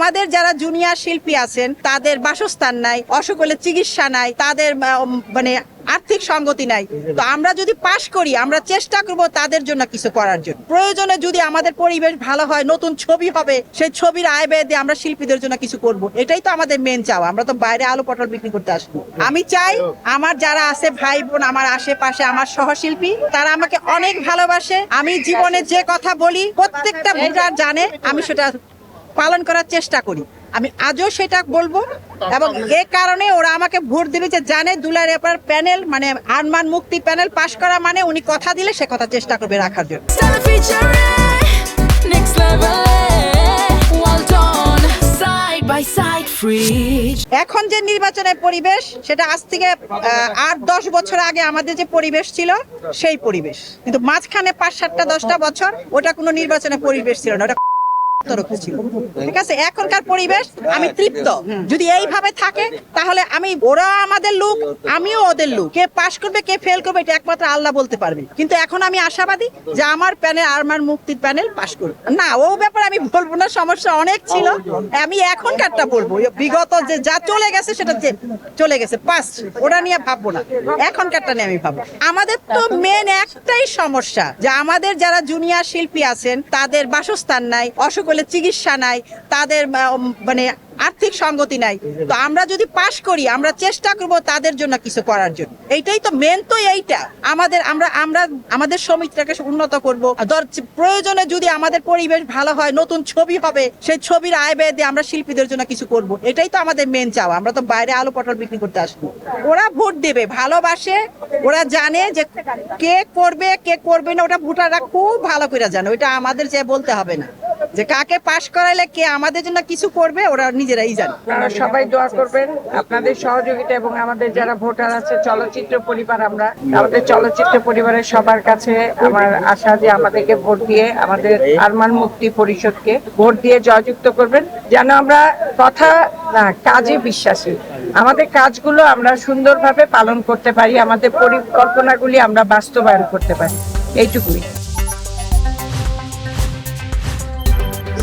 আমাদের যারা জুনিয়র শিল্পী আছেন তাদের বাসস্থান নাই, অসুখ হলে চিকিৎসা নাই, তাদের মানে আর্থিক সঙ্গতি নাই। তো আমরা যদি পাশ করি, আমরা চেষ্টা করব তাদের জন্য কিছু করার জন্য। প্রয়োজনে যদি আমাদের পরিবেশ ভালো হয়, নতুন ছবি হবে, সেই ছবির আয় ব্যয় দিয়ে আমরা শিল্পীদের জন্য কিছু করব। এটাই তো আমাদের মেন চাওয়া। আমরা তো বাইরে আলু পটল বিক্রি করতে আসবো। আমি চাই আমার যারা আছে ভাই বোন, আমার আশেপাশে আমার সহশিল্পী, তারা আমাকে অনেক ভালোবাসে। আমি জীবনে যে কথা বলি প্রত্যেকটা ভোটার জানে, আমি সেটা পালন করার চেষ্টা করি। আমি আজও সেটা বলবো, এবং এ কারণে ওরা আমাকে ভোট দিবে যে জানে দুলার এপার প্যানেল মানে আরমান মুক্তি প্যানেল পাশ করা মানে উনি কথা দিলে সে কথা চেষ্টা করবে রাখার জন্য। এখন যে নির্বাচনের পরিবেশ, সেটা আজ থেকে 8-10 বছর আগে আমাদের যে পরিবেশ ছিল সেই পরিবেশ, কিন্তু মাঝখানে 5-7-10টা বছর ওটা কোনো নির্বাচনের পরিবেশ ছিল না, ওটা ঠিক আছে। এখনকার পরিবেশ আমি তৃপ্ত। যদি এইভাবে থাকে তাহলে ওরা আমাদের লোক, আমিও ওদের লোক। কে পাশ করবে কে ফেল করবে এটা একমাত্র আল্লাহ বলতে পারবে। কিন্তু এখন আমি আশাবাদী যে আমার প্যানেল, আরমান মুক্তির প্যানেল পাশ করবে না। ও ব্যাপারে আমি বলবো না, সমস্যা অনেক ছিল। আমি এখনকারটা বলবো, বিগত যে যা চলে গেছে সেটা চলে গেছে, পাস ওরা নিয়ে ভাববো না, এখনকারটা নিয়ে আমি ভাববো। আমাদের তো মেন একটাই সমস্যা যে আমাদের যারা জুনিয়র শিল্পী আছেন তাদের বাসস্থান নাই, অসুখ হলে চিকিৎসা নাই, তাদের মানে আর্থিক সঙ্গতি নাই। তো আমরা যদি পাশ করি, আমরা চেষ্টা করব তাদের জন্য কিছু করার জন্য। এইটাই তো মেন, তো এইটা আমাদের সমিতিটাকে উন্নত করব। প্রয়োজনে যদি আমাদের পরিবেশ ভালো হয়, নতুন ছবি হবে, সেই ছবির আয় ব্যয় দিয়ে আমরা শিল্পীদের জন্য কিছু করব। এটাই তো আমাদের মেন চাওয়া। আমরা তো বাইরে আলু পটল বিক্রি করতে আসবো। ওরা ভোট দেবে, ভালোবাসে, ওরা জানে যে কে করবে কে করবে না, ওটা ভোটাররা খুব ভালো করে জানে। ওইটা আমাদের যে বলতে হবে না যে কাকে পাশ করাইলে কে আমাদের জন্য কিছু করবে, ওরা নিজেরাই জানে। সবাই দোয়া করবেন, আপনাদের সহযোগিতা এবং আমাদের যারা ভোটার আছে চলচ্চিত্র পরিবার, আমাদের চলচ্চিত্র পরিবারের সবার কাছে আমার আশা যে আমাদেরকে ভোট দিয়ে, আমাদের আরমান মুক্তি পরিষদকে ভোট দিয়ে জয়যুক্ত করবেন, যেন আমরা কথা না কাজে বিশ্বাসী, আমাদের কাজগুলো আমরা সুন্দরভাবে পালন করতে পারি, আমাদের পরিকল্পনাগুলি আমরা বাস্তবায়ন করতে পারি, এইটুকুই।